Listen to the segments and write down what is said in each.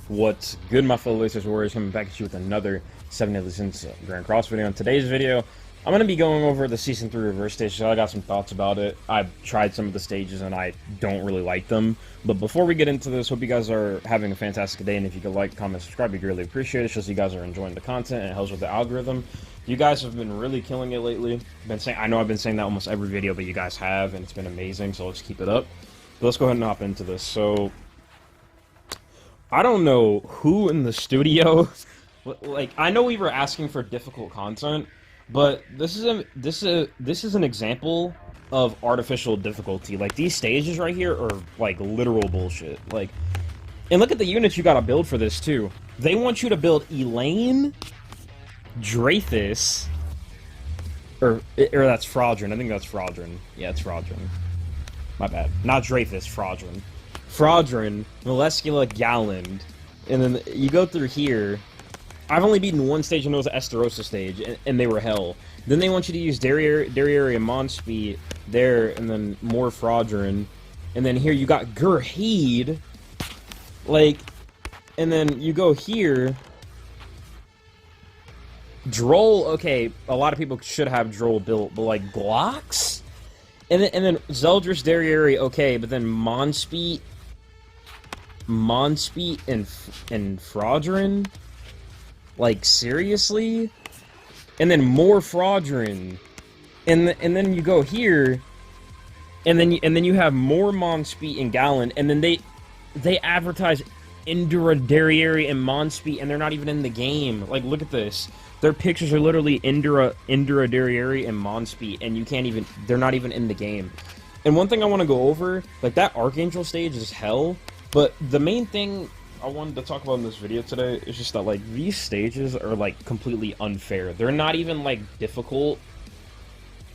What's good, my fellow Latex Warriors? Coming back at you with another 7 Deadly Sins Grand Cross video. In today's video, I'm going to be going over the Season 3 reverse stage, so I got some thoughts about it. I've tried some of the stages, and I don't really like them. But before we get into this, hope you guys are having a fantastic day, and if you could like, comment, subscribe, we greatly appreciate it. Shows you guys are enjoying the content, and it helps with the algorithm. You guys have been really killing it lately. I know I've been saying that almost every video, but you guys have, and it's been amazing, so let's keep it up. But let's go ahead and hop into this. So I don't know who in the studio, like, I know we were asking for difficult content, but this is an example of artificial difficulty. Like, these stages right here are like literal bullshit. Like, and look at the units you gotta build for this too. They want you to build Elaine, Dreyfus, or that's Fraudrin. I think that's Fraudrin. Yeah, it's Fraudrin. My bad. Not Dreyfus, Fraudrin. Fraudrin, Molescula, Galland, and then you go through here. I've only beaten one stage, and it was the Esterosa stage, and they were hell. Then they want you to use Derriere and Monspeed there, and then more Fraudrin. And then here you got Gurheed, like, and then you go here. Droll, okay, a lot of people should have Droll built, but like Glocks? And then Zeldris, Derriere, okay, but then Monspeed and Fraudrin? Like, seriously? And then more Fraudrin. And then you go here, and then you have more Monspeed and Gallant, and then they advertise Indra, Derriere, and Monspeed, and they're not even in the game. Like, look at this. Their pictures are literally Indra, Derriere, and Monspeed, and you can't even, they're not even in the game. And one thing I want to go over, like, that Archangel stage is hell, but the main thing I wanted to talk about in this video today is just that, like, these stages are, like, completely unfair. They're not even, like, difficult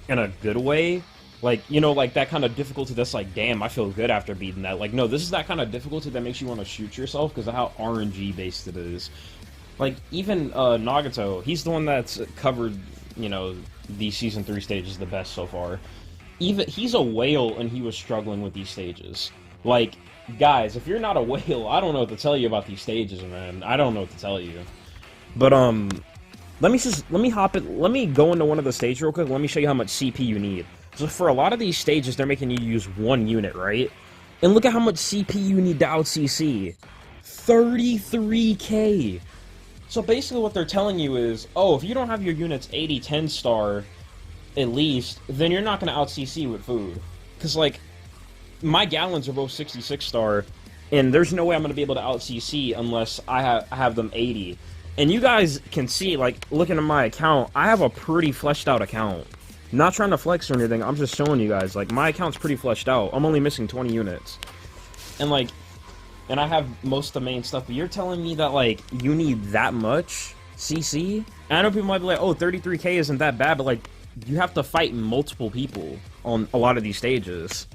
in a good way. Like, you know, like, that kind of difficulty that's like, damn, I feel good after beating that. Like, no, this is that kind of difficulty that makes you want to shoot yourself because of how RNG-based it is. Like, even Nagato, he's the one that's covered, you know, the Season 3 stages the best so far. Even he's a whale, and he was struggling with these stages. Like, guys, if you're not a whale, I don't know what to tell you about these stages, man. I don't know what to tell you. But, let me go into one of the stages real quick. Let me show you how much CP you need. So for a lot of these stages, they're making you use one unit, right? And look at how much CP you need to out-CC. 33k! So basically what they're telling you is, oh, if you don't have your units 80-10 star, at least, then you're not going to out-CC with food. Because, like, my Gallons are both 66 star, and there's no way I'm going to be able to out-CC unless I have them 80. And you guys can see, like, looking at my account, I have a pretty fleshed out account. Not trying to flex or anything, I'm just showing you guys, like, my account's pretty fleshed out. I'm only missing 20 units. And, like, and I have most of the main stuff, but you're telling me that, like, you need that much CC? And I know people might be like, oh, 33k isn't that bad, but, like, you have to fight multiple people on a lot of these stages.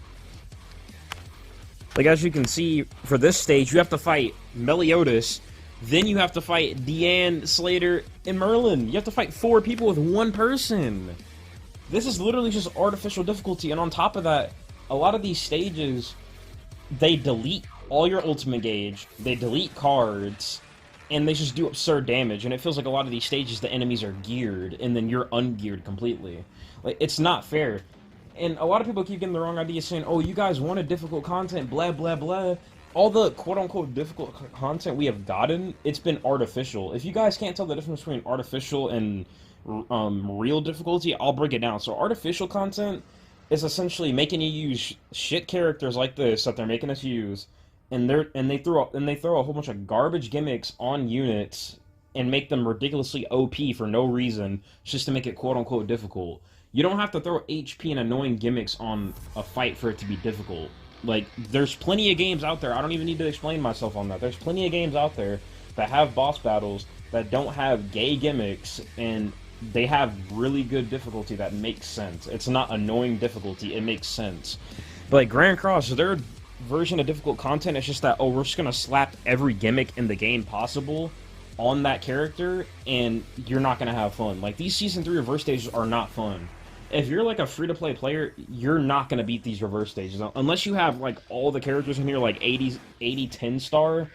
Like, as you can see, for this stage, you have to fight Meliodas, then you have to fight Deanne, Slater, and Merlin. You have to fight 4 people with 1 person. This is literally just artificial difficulty, and on top of that, a lot of these stages, they delete all your ultimate gauge, they delete cards, and they just do absurd damage, and it feels like a lot of these stages the enemies are geared, and then you're ungeared completely. Like, it's not fair. And a lot of people keep getting the wrong idea saying, oh, you guys wanted difficult content, blah, blah, blah. All the quote-unquote difficult content we have gotten, it's been artificial. If you guys can't tell the difference between artificial and real difficulty, I'll break it down. So artificial content is essentially making you use shit characters like this that they're making us use, and they throw a whole bunch of garbage gimmicks on units and make them ridiculously OP for no reason, just to make it quote-unquote difficult. You don't have to throw HP and annoying gimmicks on a fight for it to be difficult. Like, there's plenty of games out there, I don't even need to explain myself on that, there's plenty of games out there that have boss battles that don't have gay gimmicks, and they have really good difficulty that makes sense. It's not annoying difficulty, it makes sense. But like Grand Cross, their version of difficult content is just that, oh, we're just gonna slap every gimmick in the game possible on that character, and you're not gonna have fun. Like, these Season 3 reverse stages are not fun. If you're like a free-to-play player, you're not gonna beat these reverse stages. Unless you have like all the characters in here like 80, 10 star,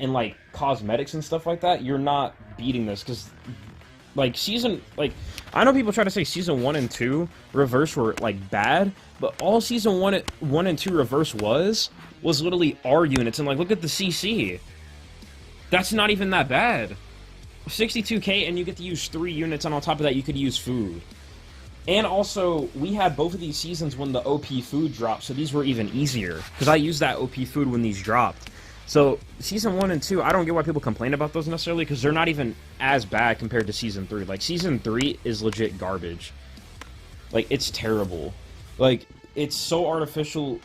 and like cosmetics and stuff like that, you're not beating this because like I know people try to say season 1 and 2 reverse were like bad, but all season 1 and 2 reverse was literally R units, and like look at the CC. That's not even that bad. 62k and you get to use 3 units, and on top of that you could use food. And also, we had both of these seasons when the OP food dropped, so these were even easier. Because I used that OP food when these dropped. So, Season 1 and 2, I don't get why people complain about those necessarily, because they're not even as bad compared to Season 3. Like, Season 3 is legit garbage. Like, it's terrible. Like, it's so artificially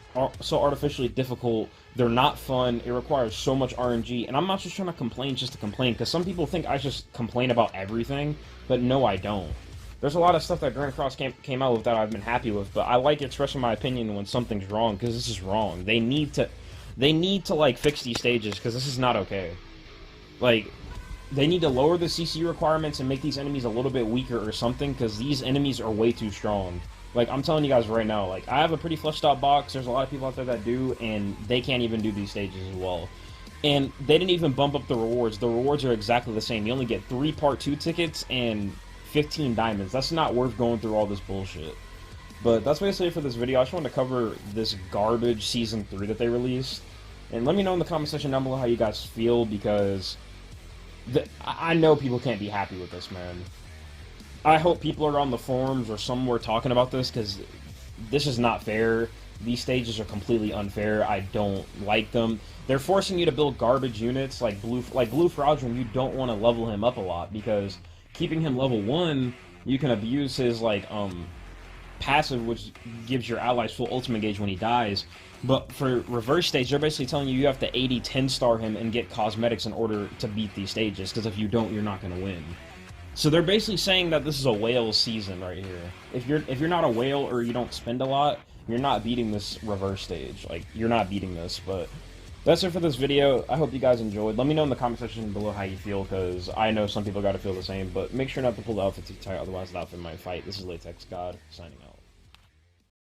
difficult. They're not fun. It requires so much RNG. And I'm not just trying to complain just to complain, because some people think I just complain about everything, but no, I don't. There's a lot of stuff that Grand Cross came out with that I've been happy with, but I like expressing my opinion when something's wrong, because this is wrong. They need to like fix these stages, because this is not okay. Like, they need to lower the CC requirements and make these enemies a little bit weaker or something, because these enemies are way too strong. Like, I'm telling you guys right now, like, I have a pretty fleshed out box, there's a lot of people out there that do, and they can't even do these stages as well. And they didn't even bump up the rewards. The rewards are exactly the same. You only get 3 Part 2 tickets and 15 diamonds. That's not worth going through all this bullshit. But that's basically it for this video. I just wanted to cover this garbage Season 3 that they released. And let me know in the comment section down below how you guys feel, because I know people can't be happy with this, man. I hope people are on the forums or somewhere talking about this, because this is not fair. These stages are completely unfair. I don't like them. They're forcing you to build garbage units like Blue Fraudulent. You don't want to level him up a lot, because keeping him level 1, you can abuse his, like, passive, which gives your allies full ultimate gauge when he dies. But for reverse stage, they're basically telling you have to 80 10-star him and get cosmetics in order to beat these stages, because if you don't, you're not going to win. So they're basically saying that this is a whale season right here. If you're not a whale or you don't spend a lot, you're not beating this reverse stage. Like, you're not beating this, but that's it for this video. I hope you guys enjoyed. Let me know in the comment section below how you feel, because I know some people got to feel the same, but make sure not to pull the outfit too tight, otherwise the outfit might fight. This is Latex God, signing out.